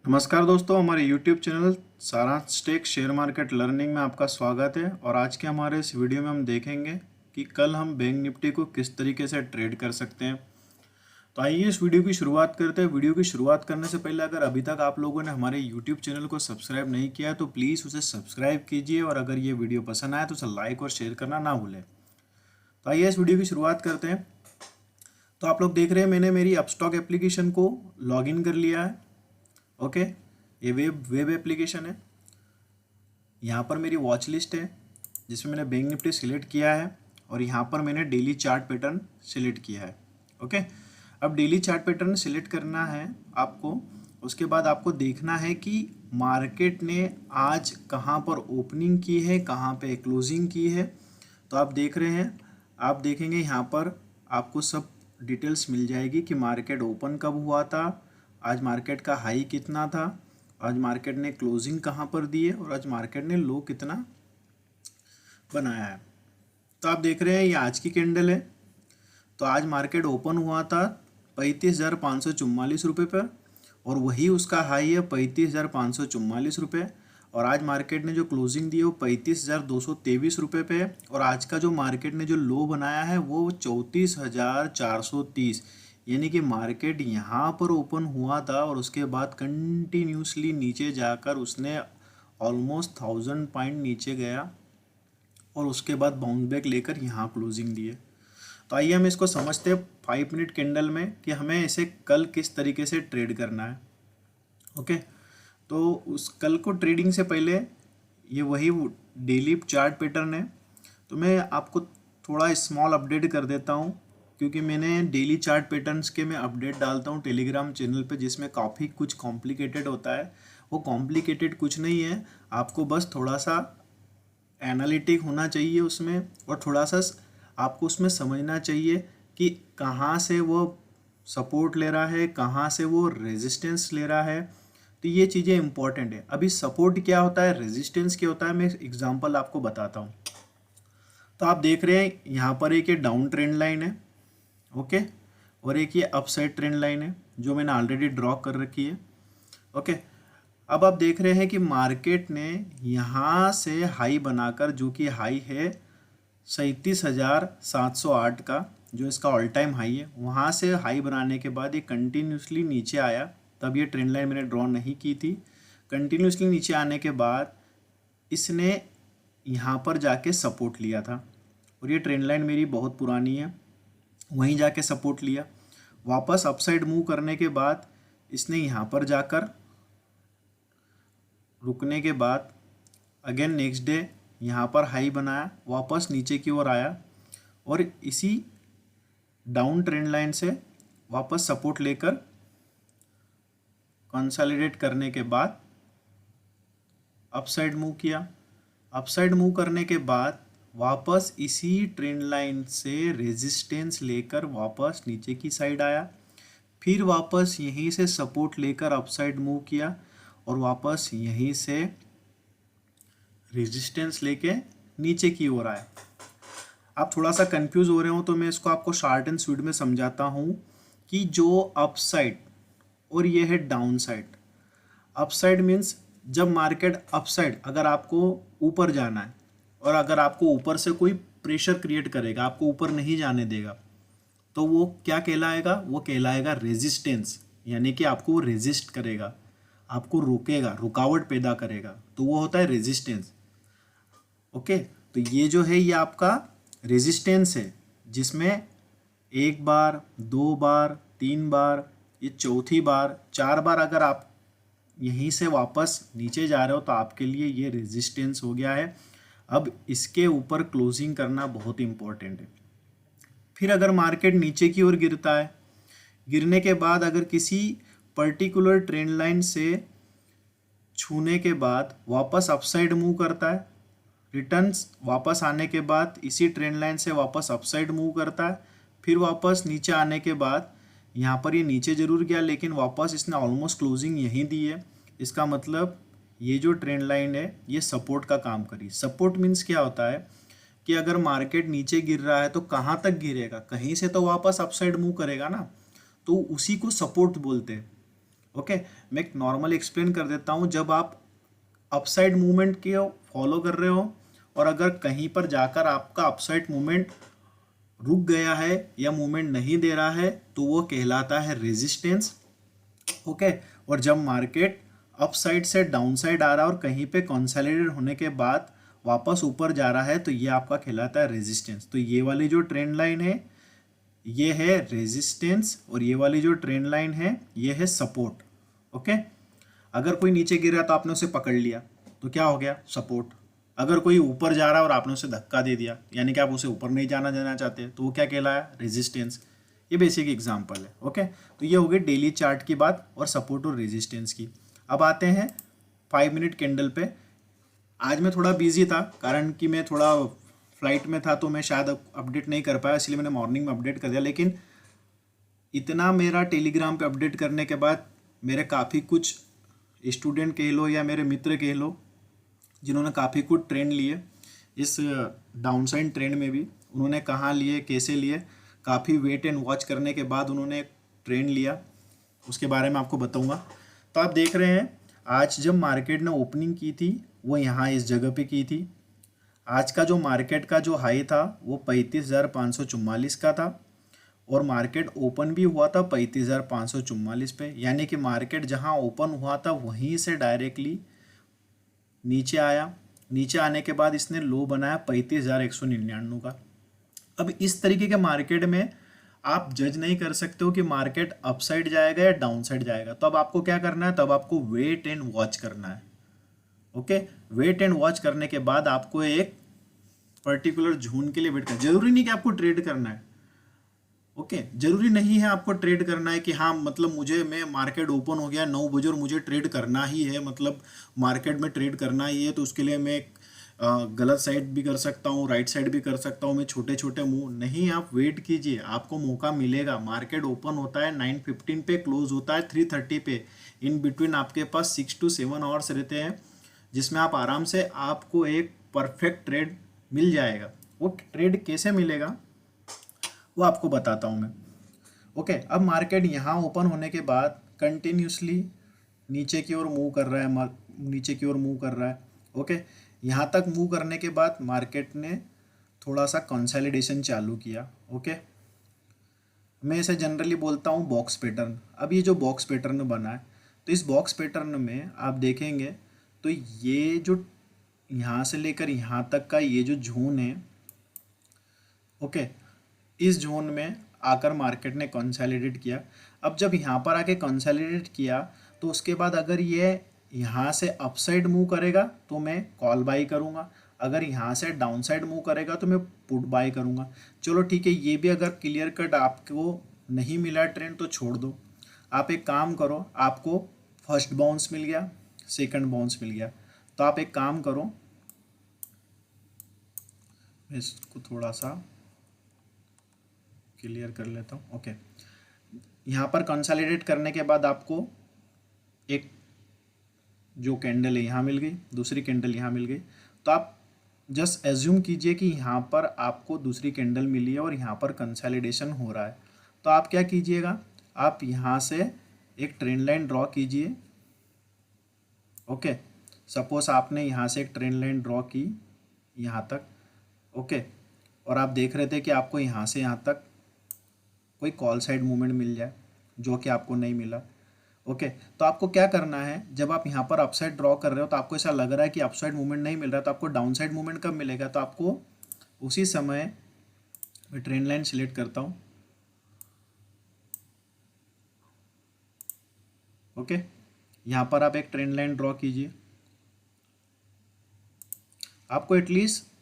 नमस्कार दोस्तों, हमारे YouTube चैनल सारांश टेक शेयर मार्केट लर्निंग में आपका स्वागत है। और आज के हमारे इस वीडियो में हम देखेंगे कि कल हम बैंक निफ्टी को किस तरीके से ट्रेड कर सकते हैं। तो आइए इस वीडियो की शुरुआत करते हैं। वीडियो की शुरुआत करने से पहले अगर अभी तक आप लोगों ने हमारे YouTube चैनल को सब्सक्राइब नहीं किया है तो प्लीज़ उसे सब्सक्राइब कीजिए, और अगर ये वीडियो पसंद आए तो उसे लाइक और शेयर करना ना भूलें। तो आइए इस वीडियो की शुरुआत करते हैं। तो आप लोग देख रहे हैं मैंने मेरी अपस्टॉक एप्लीकेशन को लॉगिन कर लिया है। ओके, ये वेब एप्लीकेशन है। यहाँ पर मेरी वॉच लिस्ट है जिसमें मैंने बैंक निफ्टी सिलेक्ट किया है, और यहाँ पर मैंने डेली चार्ट पैटर्न सिलेक्ट किया है। ओके, अब डेली चार्ट पैटर्न सिलेक्ट करना है आपको। उसके बाद आपको देखना है कि मार्केट ने आज कहाँ पर ओपनिंग की है, कहाँ पे क्लोजिंग की है। तो आप देख रहे हैं, आप देखेंगे यहाँ पर आपको सब डिटेल्स मिल जाएगी कि मार्केट ओपन कब हुआ था, आज मार्केट का हाई कितना था, आज मार्केट ने क्लोजिंग कहाँ पर दी है, और आज मार्केट ने लो कितना बनाया है। तो आप देख रहे हैं ये आज की कैंडल है। तो आज मार्केट ओपन हुआ था 35,544 रुपये पर, और वही उसका हाई है 35,544 रुपये। और आज मार्केट ने जो क्लोजिंग दी है वो 35,223 रुपये पे है। और आज का जो मार्केट ने जो लो बनाया है वो 34,430, यानी कि मार्केट यहाँ पर ओपन हुआ था और उसके बाद कंटिन्यूसली नीचे जाकर उसने ऑलमोस्ट 1000 पॉइंट नीचे गया, और उसके बाद बाउंस बैक लेकर यहाँ क्लोजिंग दी है। तो आइए हम इसको समझते हैं 5 मिनट कैंडल में कि हमें इसे कल किस तरीके से ट्रेड करना है। ओके, तो उस कल को ट्रेडिंग से पहले ये वही डेली चार्ट पैटर्न है। तो मैं आपको थोड़ा स्मॉल अपडेट कर देता हूँ, क्योंकि मैंने डेली चार्ट पैटर्न्स के मैं अपडेट डालता हूँ टेलीग्राम चैनल पे, जिसमें काफ़ी कुछ कॉम्प्लिकेटेड होता है। वो कॉम्प्लिकेटेड कुछ नहीं है, आपको बस थोड़ा सा एनालिटिक होना चाहिए उसमें, और थोड़ा सा आपको उसमें समझना चाहिए कि कहाँ से वो सपोर्ट ले रहा है, कहाँ से वो रेजिस्टेंस ले रहा है। तो ये चीज़ें इंपॉर्टेंट है। अभी सपोर्ट क्या होता है, रेजिस्टेंस क्या होता है, मैं एग्जांपल आपको बताता हूँ। तो आप देख रहे हैं यहाँ पर एक ये डाउन ट्रेंड लाइन है, ओके, और एक ये अपसाइड ट्रेंड लाइन है जो मैंने ऑलरेडी ड्रॉ कर रखी है। ओके, अब आप देख रहे हैं कि मार्केट ने यहाँ से हाई बनाकर, जो कि हाई है 37,708 का, जो इसका ऑल टाइम हाई है, वहाँ से हाई बनाने के बाद ये कंटिन्यूसली नीचे आया। तब ये ट्रेंड लाइन मैंने ड्रॉ नहीं की थी। कंटिन्यूसली नीचे आने के बाद इसने यहाँ पर जाके सपोर्ट लिया था, और ये ट्रेंड लाइन मेरी बहुत पुरानी है, वहीं जाके सपोर्ट लिया। वापस अपसाइड मूव करने के बाद इसने यहाँ पर जाकर रुकने के बाद अगेन नेक्स्ट डे यहाँ पर हाई बनाया, वापस नीचे की ओर आया, और इसी डाउन ट्रेंड लाइन से वापस सपोर्ट लेकर कंसोलिडेट करने के बाद अपसाइड मूव किया। अपसाइड मूव करने के बाद वापस इसी ट्रेंड लाइन से रेजिस्टेंस लेकर वापस नीचे की साइड आया, फिर वापस यहीं से सपोर्ट लेकर अपसाइड मूव किया, और वापस यहीं से रेजिस्टेंस लेके नीचे की ओर आया। आप थोड़ा सा कंफ्यूज हो रहे हो तो मैं इसको आपको शॉर्ट एंड स्वीट में समझाता हूँ कि जो अपसाइड और ये है डाउन साइड। अपसाइड मीन्स जब मार्केट अपसाइड, अगर आपको ऊपर जाना है और अगर आपको ऊपर से कोई प्रेशर क्रिएट करेगा, आपको ऊपर नहीं जाने देगा, तो वो क्या कहलाएगा, वो कहलाएगा रेजिस्टेंस, यानी कि आपको वो रेजिस्ट करेगा, आपको रोकेगा, रुकावट पैदा करेगा, तो वो होता है रेजिस्टेंस। ओके, तो ये जो है ये आपका रेजिस्टेंस है, जिसमें एक बार, दो बार, तीन बार, ये चौथी बार, चार बार अगर आप यहीं से वापस नीचे जा रहे हो तो आपके लिए ये रेजिस्टेंस हो गया है। अब इसके ऊपर क्लोजिंग करना बहुत इंपॉर्टेंट है। फिर अगर मार्केट नीचे की ओर गिरता है, गिरने के बाद अगर किसी पर्टिकुलर ट्रेंड लाइन से छूने के बाद वापस अपसाइड मूव करता है, रिटर्न्स वापस आने के बाद इसी ट्रेंड लाइन से वापस अपसाइड मूव करता है, फिर वापस नीचे आने के बाद यहाँ पर ये नीचे जरूर गया, लेकिन वापस इसने ऑलमोस्ट क्लोजिंग यहीं दी है। इसका मतलब ये जो ट्रेंड लाइन है ये सपोर्ट का काम करी। सपोर्ट मीन्स क्या होता है कि अगर मार्केट नीचे गिर रहा है तो कहाँ तक गिरेगा, कहीं से तो वापस अपसाइड मूव करेगा ना, तो उसी को सपोर्ट बोलते हैं। ओके, मैं एक नॉर्मल एक्सप्लेन कर देता हूँ। जब आप अपसाइड मूवमेंट के फॉलो कर रहे हो और अगर कहीं पर जाकर आपका अपसाइड मूवमेंट रुक गया है या मूवमेंट नहीं दे रहा है तो वो कहलाता है रेजिस्टेंस। ओके, और जब मार्केट अप साइड से डाउन साइड आ रहा है और कहीं पे कंसोलिडेट होने के बाद वापस ऊपर जा रहा है तो ये आपका कहलाता है रेजिस्टेंस। तो ये वाली जो ट्रेंड लाइन है ये है रेजिस्टेंस और ये वाली जो ट्रेंड लाइन है ये है सपोर्ट। ओके, अगर कोई नीचे गिरा तो आपने उसे पकड़ लिया तो क्या हो गया, सपोर्ट। अगर कोई ऊपर जा रहा है और आपने उसे धक्का दे दिया यानी कि आप उसे ऊपर नहीं जाना चाहते तो वो क्या कहलाया, रेजिस्टेंस। ये बेसिक एग्जांपल है। ओके, तो ये हो गई डेली चार्ट की बात और सपोर्ट और रेजिस्टेंस की। अब आते हैं 5 मिनट कैंडल पे। आज मैं थोड़ा बिजी था कारण कि मैं थोड़ा फ्लाइट में था तो मैं शायद अपडेट नहीं कर पाया, इसलिए मैंने मॉर्निंग में अपडेट कर दिया। लेकिन इतना मेरा टेलीग्राम पे अपडेट करने के बाद मेरे काफ़ी कुछ स्टूडेंट कह लो या मेरे मित्र कह लो जिन्होंने काफ़ी कुछ ट्रेंड लिए इस डाउनसाइड ट्रेंड में भी, उन्होंने कहाँ लिए, कैसे लिए, काफ़ी वेट एंड वॉच करने के बाद उन्होंने ट्रेंड लिया, उसके बारे में आपको बताऊंगा। तो आप देख रहे हैं आज जब मार्केट ने ओपनिंग की थी वो यहाँ इस जगह पे की थी। आज का जो मार्केट का जो हाई था वो 35,544 का था और मार्केट ओपन भी हुआ था 35,544 पे, यानी कि मार्केट जहाँ ओपन हुआ था वहीं से डायरेक्टली नीचे आया। नीचे आने के बाद इसने लो बनाया 35,199 का। अब इस तरीके के मार्केट में आप जज नहीं कर सकते हो कि मार्केट अपसाइड जाएगा या डाउन साइड जाएगा। तो अब आपको क्या करना है, तब आपको वेट एंड वॉच करना है। ओके, वेट एंड वॉच करने के बाद आपको एक पर्टिकुलर जोन के लिए वेट करना। जरूरी नहीं कि आपको ट्रेड करना है। ओके, जरूरी नहीं है आपको ट्रेड करना है कि हाँ मतलब मैं मार्केट ओपन हो गया 9 बजे और मुझे ट्रेड करना ही है, मतलब मार्केट में ट्रेड करना ही है तो उसके लिए मैं गलत साइड भी कर सकता हूँ, राइट साइड भी कर सकता हूँ, मैं छोटे छोटे मूव नहीं। आप वेट कीजिए, आपको मौका मिलेगा। मार्केट ओपन होता है 9:15 पे, क्लोज होता है 3:30 पे। इन बिटवीन आपके पास 6 to 7 आवर्स रहते हैं जिसमें आप आराम से आपको एक परफेक्ट ट्रेड मिल जाएगा। वो ट्रेड कैसे मिलेगा वो आपको बताता हूँ मैं। ओके, अब मार्केट यहाँ ओपन होने के बाद कंटिन्यूसली नीचे की ओर मूव कर रहा है, नीचे की ओर मूव कर रहा है। ओके, यहाँ तक मूव करने के बाद मार्केट ने थोड़ा सा कंसोलिडेशन चालू किया। ओके, मैं इसे जनरली बोलता हूँ बॉक्स पैटर्न। अब ये जो बॉक्स पैटर्न बना है तो इस बॉक्स पैटर्न में आप देखेंगे तो ये जो यहाँ से लेकर यहाँ तक का ये जो जोन है, ओके, इस जोन में आकर मार्केट ने कंसोलिडेट किया। अब जब यहाँ पर आके कंसोलिडेट किया तो उसके बाद अगर ये यहाँ से अपसाइड मूव करेगा तो मैं कॉल बाई करूँगा, अगर यहाँ से डाउन साइड मूव करेगा तो मैं पुट बाई करूँगा। चलो ठीक है, ये भी अगर क्लियर कट आपको नहीं मिला ट्रेंड तो छोड़ दो। आप एक काम करो, आपको फर्स्ट बाउंस मिल गया, सेकंड बाउंस मिल गया, तो आप एक काम करो, मैं इसको थोड़ा सा क्लियर कर लेता हूँ। ओके, यहाँ पर कंसोलिडेट करने के बाद आपको एक जो कैंडल है यहाँ मिल गई, दूसरी कैंडल यहाँ मिल गई, तो आप जस्ट एज्यूम कीजिए कि यहाँ पर आपको दूसरी कैंडल मिली है और यहाँ पर कंसोलिडेशन हो रहा है। तो आप क्या कीजिएगा, आप यहाँ से एक ट्रेंड लाइन ड्रॉ कीजिए। ओके, सपोज आपने यहाँ से एक ट्रेंड लाइन ड्रॉ की यहाँ तक। ओके, और आप देख रहे थे कि आपको यहाँ से यहाँ तक कोई कॉल साइड मूवमेंट मिल जाए जो कि आपको नहीं मिला। ओके, तो आपको क्या करना है, जब आप यहाँ पर अपसाइड ड्रॉ कर रहे हो तो आपको ऐसा लग रहा है कि अपसाइड मूवमेंट नहीं मिल रहा, तो आपको डाउन साइड मूवमेंट कब मिलेगा, तो आपको उसी समय मैं ट्रेंड लाइन सिलेक्ट करता हूँ। ओके, यहाँ पर आप एक ट्रेंड लाइन ड्रॉ कीजिए। आपको एटलीस्ट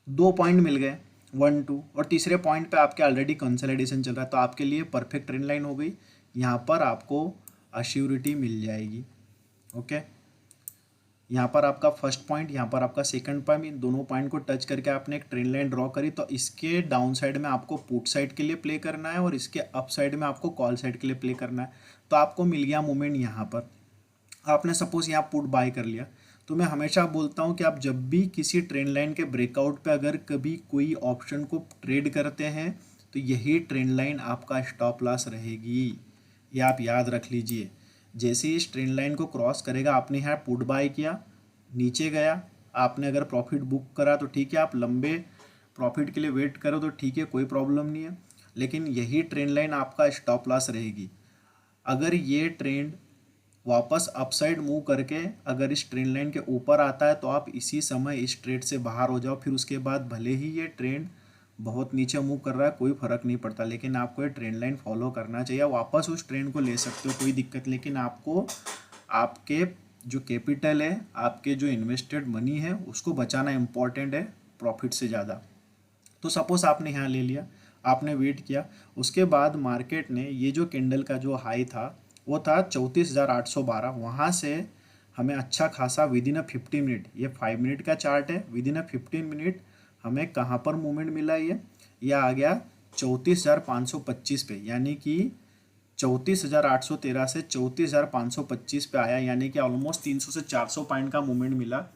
2 पॉइंट मिल गए, 1 2, और तीसरे पॉइंट पे आपके ऑलरेडी कंसोलिडेशन चल रहा है तो आपके लिए परफेक्ट ट्रेंड लाइन हो गई। यहाँ पर आपको अश्योरिटी मिल जाएगी। ओके, यहाँ पर आपका फर्स्ट पॉइंट, यहाँ पर आपका सेकंड पॉइंट, इन दोनों पॉइंट को टच करके आपने एक ट्रेंड लाइन ड्रॉ करी, तो इसके डाउन साइड में आपको पुट साइड के लिए प्ले करना है और इसके अप साइड में आपको कॉल साइड के लिए प्ले करना है। तो आपको मिल गया मूवमेंट यहाँ पर, आपने सपोज यहाँ पुट बाय कर लिया। तो मैं हमेशा बोलता हूँ कि आप जब भी किसी ट्रेंड लाइन के ब्रेकआउट पे अगर कभी कोई ऑप्शन को ट्रेड करते हैं तो यही ट्रेंड लाइन आपका स्टॉप लॉस रहेगी, ये आप याद रख लीजिए। जैसे ही इस ट्रेंड लाइन को क्रॉस करेगा, आपने यहाँ पुट बाय किया, नीचे गया, आपने अगर प्रॉफिट बुक करा तो ठीक है, आप लंबे प्रॉफिट के लिए वेट करो तो ठीक है, कोई प्रॉब्लम नहीं है, लेकिन यही ट्रेंड लाइन आपका स्टॉप लॉस रहेगी। अगर ये ट्रेंड वापस अपसाइड मूव करके अगर इस ट्रेंड लाइन के ऊपर आता है तो आप इसी समय इस ट्रेड से बाहर हो जाओ। फिर उसके बाद भले ही ये ट्रेंड बहुत नीचे मूव कर रहा है, कोई फर्क नहीं पड़ता, लेकिन आपको ये ट्रेंड लाइन फॉलो करना चाहिए। वापस उस ट्रेंड को ले सकते हो, कोई दिक्कत, लेकिन आपको आपके जो कैपिटल है, आपके जो इन्वेस्टेड मनी है, उसको बचाना इम्पॉर्टेंट है प्रॉफिट से ज़्यादा। तो सपोज आपने यहाँ ले लिया, आपने वेट किया, उसके बाद मार्केट ने ये जो कैंडल का जो हाई था वो था 34,812, वहाँ से हमें अच्छा खासा विद इन अ 15 मिनट, ये 5 मिनट का चार्ट है, विद इन अ 15 मिनट हमें कहाँ पर मूवमेंट मिला, ये आ गया 34,525 पे, यानी कि 34,813 से 34,525 पे आया, यानी कि ऑलमोस्ट 300 से 400 पॉइंट का मूवमेंट मिला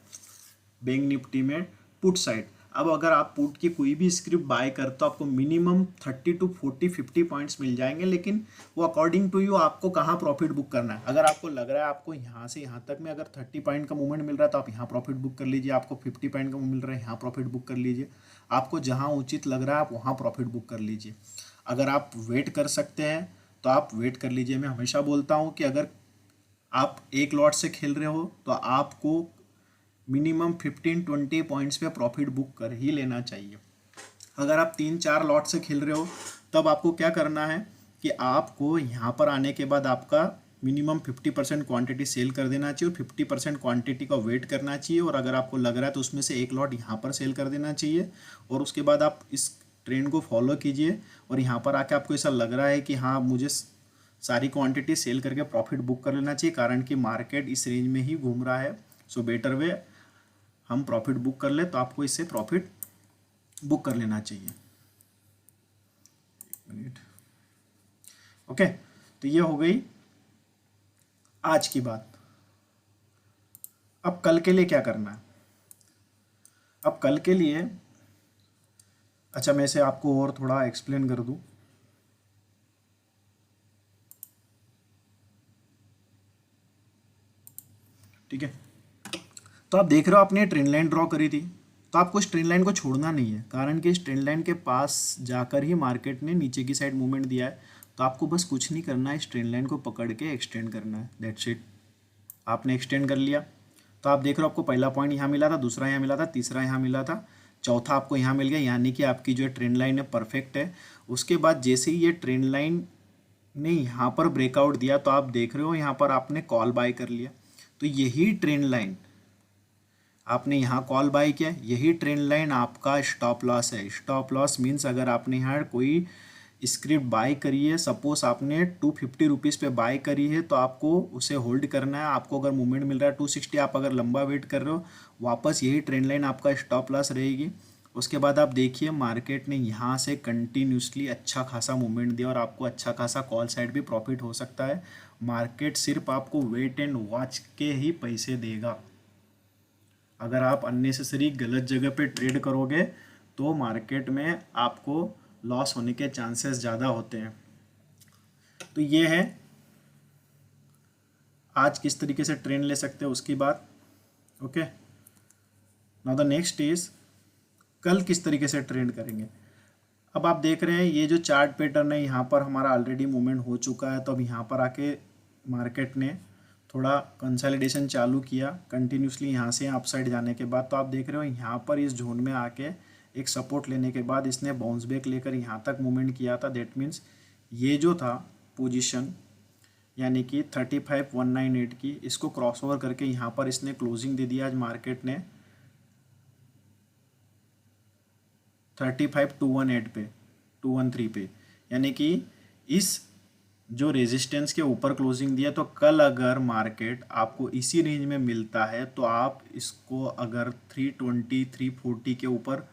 बैंक निफ्टी में पुट साइड। अब अगर आप पुट की कोई भी स्क्रिप्ट बाय कर तो आपको मिनिमम 30 to 50 पॉइंट्स मिल जाएंगे, लेकिन वो अकॉर्डिंग टू यू आपको कहाँ प्रॉफिट बुक करना है। अगर आपको लग रहा है आपको यहाँ से यहाँ तक में अगर 30 पॉइंट का मूवमेंट मिल रहा है तो आप यहाँ प्रॉफिट बुक कर लीजिए, आपको 50 पॉइंट का मिल रहा है यहाँ प्रॉफिट बुक कर लीजिए, आपको जहाँ उचित लग रहा है आप वहाँ प्रॉफिट बुक कर लीजिए। अगर आप वेट कर सकते हैं तो आप वेट कर लीजिए। मैं हमेशा बोलता हूँ कि अगर आप एक लॉट से खेल रहे हो तो आपको मिनिमम 15-20 पॉइंट्स पे प्रॉफिट बुक कर ही लेना चाहिए। अगर आप 3-4 लॉट से खेल रहे हो तब आपको क्या करना है कि आपको यहाँ पर आने के बाद आपका मिनिमम 50% क्वांटिटी सेल कर देना चाहिए और 50% क्वांटिटी का वेट करना चाहिए, और अगर आपको लग रहा है तो उसमें से एक लॉट यहाँ पर सेल कर देना चाहिए, और उसके बाद आप इस ट्रेंड को फॉलो कीजिए। और यहाँ पर आके आपको ऐसा लग रहा है कि हाँ मुझे सारी क्वांटिटी सेल करके प्रॉफिट बुक कर लेना चाहिए, कारण कि मार्केट इस रेंज में ही घूम रहा है, सो बेटर वे हम प्रॉफिट बुक कर ले, तो आपको इससे प्रॉफिट बुक कर लेना चाहिए। एक मिनट, ओके। तो ये हो गई आज की बात। अब कल के लिए क्या करना है? अब कल के लिए, अच्छा मैं इसे आपको और थोड़ा एक्सप्लेन कर दूं। ठीक है, तो आप देख रहे हो आपने ट्रेंड लाइन ड्रॉ करी थी, तो आपको इस ट्रेंड लाइन को छोड़ना नहीं है, कारण कि इस ट्रेंड लाइन के पास जाकर ही मार्केट ने नीचे की साइड मूवमेंट दिया है। तो आपको बस कुछ नहीं करना है, इस ट्रेंड लाइन को पकड़ के एक्सटेंड करना है, दैट्स इट। आपने एक्सटेंड कर लिया, तो आप देख रहे हो आपको पहला पॉइंट यहाँ मिला था, दूसरा यहाँ मिला था, तीसरा यहाँ मिला था, चौथा आपको यहाँ मिल गया, यानी कि आपकी जो ट्रेंड लाइन है परफेक्ट है। उसके बाद जैसे ही ये ट्रेंड लाइन ने यहाँ पर ब्रेकआउट दिया तो आप देख रहे हो यहाँ पर आपने कॉल बाय कर लिया, तो यही ट्रेंड लाइन आपने यहाँ कॉल बाय किया, यही ट्रेंड लाइन आपका स्टॉप लॉस है। स्टॉप लॉस मीन्स अगर आपने यहाँ कोई स्क्रिप्ट बाय करी है, सपोज आपने 250 रुपीज़ पे बाय करी है, तो आपको उसे होल्ड करना है। आपको अगर मूवमेंट मिल रहा है 260, आप अगर लंबा वेट कर रहे हो, वापस यही ट्रेंड लाइन आपका स्टॉप लॉस रहेगी। उसके बाद आप देखिए मार्केट ने यहाँ से कंटिन्यूसली अच्छा खासा मूवमेंट दिया और आपको अच्छा खासा कॉल साइड भी प्रॉफिट हो सकता है। मार्केट सिर्फ आपको वेट एंड वॉच के ही पैसे देगा। अगर आप अननेसेसरी गलत जगह पे ट्रेड करोगे तो मार्केट में आपको लॉस होने के चांसेस ज़्यादा होते हैं। तो ये है आज किस तरीके से ट्रेंड ले सकते हैं उसकी बात। Okay, now the next is कल किस तरीके से ट्रेंड करेंगे। अब आप देख रहे हैं ये जो चार्ट पैटर्न है, यहाँ पर हमारा ऑलरेडी मूवमेंट हो चुका है, तो अब यहाँ पर आके मार्केट ने थोड़ा कंसोलिडेशन चालू किया कंटिन्यूसली यहाँ से अपसाइड जाने के बाद। तो आप देख रहे हो यहाँ पर इस जोन में आके एक सपोर्ट लेने के बाद इसने बाउंस बैक लेकर यहाँ तक मूवमेंट किया था। दैट मीन्स ये जो था पोजीशन यानी कि 35,198 की, इसको क्रॉस ओवर करके यहाँ पर इसने क्लोजिंग दे दिया आज मार्केट ने 35,218 पे 213 पे, यानी कि इस जो रेजिस्टेंस के ऊपर क्लोजिंग दिया। तो कल अगर मार्केट आपको इसी रेंज में मिलता है तो आप इसको अगर 320 340 के ऊपर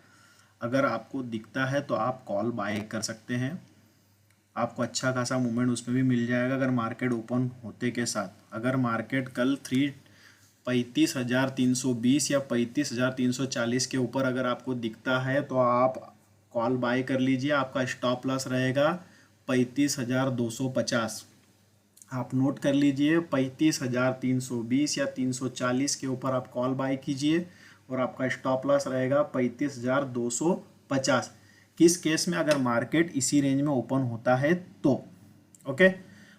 अगर आपको दिखता है तो आप कॉल बाय कर सकते हैं। आपको अच्छा खासा मूवमेंट उसमें भी मिल जाएगा अगर मार्केट ओपन होते के साथ। अगर मार्केट कल 35,320 या 35,340 के ऊपर अगर आपको दिखता है तो आप कॉल बाय कर लीजिए। आपका स्टॉप लॉस रहेगा 35,250। आप नोट कर लीजिए, 35,320 या 340 के ऊपर आप कॉल बाय कीजिए और आपका स्टॉप लॉस रहेगा 35,250। किस केस में? अगर मार्केट इसी रेंज में ओपन होता है तो। ओके,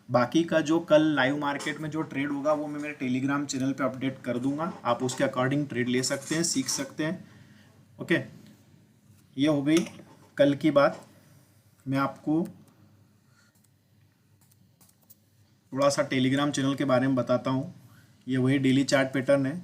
बाकी का जो कल लाइव मार्केट में जो ट्रेड होगा वो मैं मेरे टेलीग्राम चैनल पे अपडेट कर दूंगा। आप उसके अकॉर्डिंग ट्रेड ले सकते हैं, सीख सकते हैं। ओके, ये हो गई कल की बात। मैं आपको थोड़ा सा टेलीग्राम चैनल के बारे में बताता हूँ। ये वही डेली चार्ट पैटर्न है,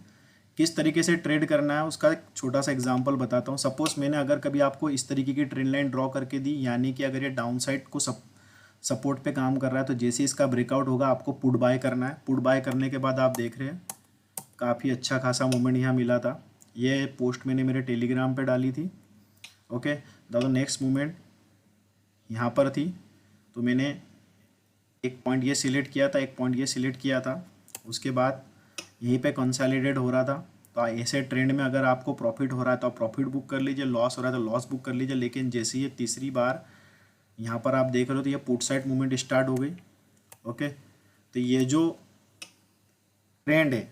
किस तरीके से ट्रेड करना है उसका एक छोटा सा एग्जांपल बताता हूँ। सपोज मैंने अगर कभी आपको इस तरीके की ट्रेंड लाइन ड्रॉ करके दी, यानी कि अगर ये डाउन साइड को सपोर्ट पे काम कर रहा है, तो जैसे इसका ब्रेकआउट होगा आपको पुट बाय करना है। पुट बाय करने के बाद आप देख रहे हैं काफ़ी अच्छा खासा मूवमेंट यहाँ मिला था। ये पोस्ट मैंने मेरे टेलीग्राम पे डाली थी। ओके, दादो नेक्स्ट मूवमेंट यहाँ पर थी, तो मैंने एक पॉइंट ये सिलेक्ट किया था, एक पॉइंट ये सिलेक्ट किया था। उसके बाद यहीं पे कंसोलिडेट हो रहा था। तो ऐसे ट्रेंड में अगर आपको प्रॉफिट हो रहा है तो आप प्रॉफिट बुक कर लीजिए, लॉस हो रहा है तो लॉस बुक कर लीजिए। लेकिन जैसे ये तीसरी बार यहाँ पर आप देख रहे हो तो ये पुट साइड मूवमेंट स्टार्ट हो गई। ओके, तो ये जो ट्रेंड है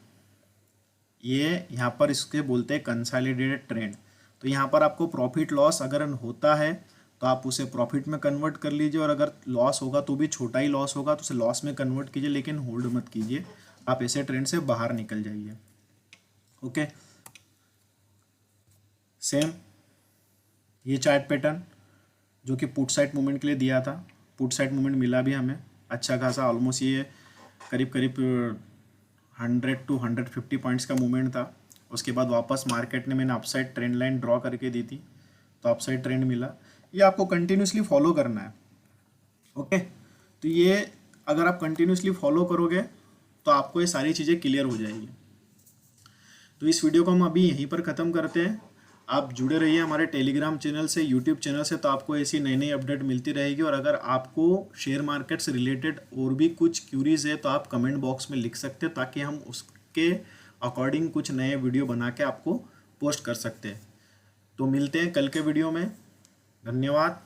ये यहाँ पर इसके बोलते हैं कंसोलिडेटेड ट्रेंड। तो यहाँ पर आपको प्रॉफिट लॉस अगर होता है तो आप उसे प्रॉफिट में कन्वर्ट कर लीजिए, और अगर लॉस होगा तो भी छोटा ही लॉस होगा तो उसे लॉस में कन्वर्ट कीजिए, लेकिन होल्ड मत कीजिए। आप ऐसे ट्रेंड से बाहर निकल जाइए। ओके, सेम ये चार्ट पैटर्न जो कि पुट साइड मूवमेंट के लिए दिया था, पुट साइड मूवमेंट मिला भी हमें अच्छा खासा। ऑलमोस्ट ये करीब करीब 100 to 150 पॉइंट्स का मूवमेंट था। उसके बाद वापस मार्केट ने मैंने अपसाइड ट्रेंड लाइन ड्रॉ करके दी थी, तो अपसाइड ट्रेंड मिला। ये आपको कंटिन्यूसली फॉलो करना है। ओके, तो ये अगर आप कंटिन्यूसली फॉलो करोगे तो आपको ये सारी चीज़ें क्लियर हो जाएगी। तो इस वीडियो को हम अभी यहीं पर ख़त्म करते हैं। आप जुड़े रहिए हमारे टेलीग्राम चैनल से, यूट्यूब चैनल से, तो आपको ऐसी नई नई अपडेट मिलती रहेगी। और अगर आपको शेयर मार्केट से रिलेटेड और भी कुछ क्यूरीज है तो आप कमेंट बॉक्स में लिख सकते हैं, ताकि हम उसके अकॉर्डिंग कुछ नए वीडियो बना के आपको पोस्ट कर सकते हैं। तो मिलते हैं कल के वीडियो में। धन्यवाद।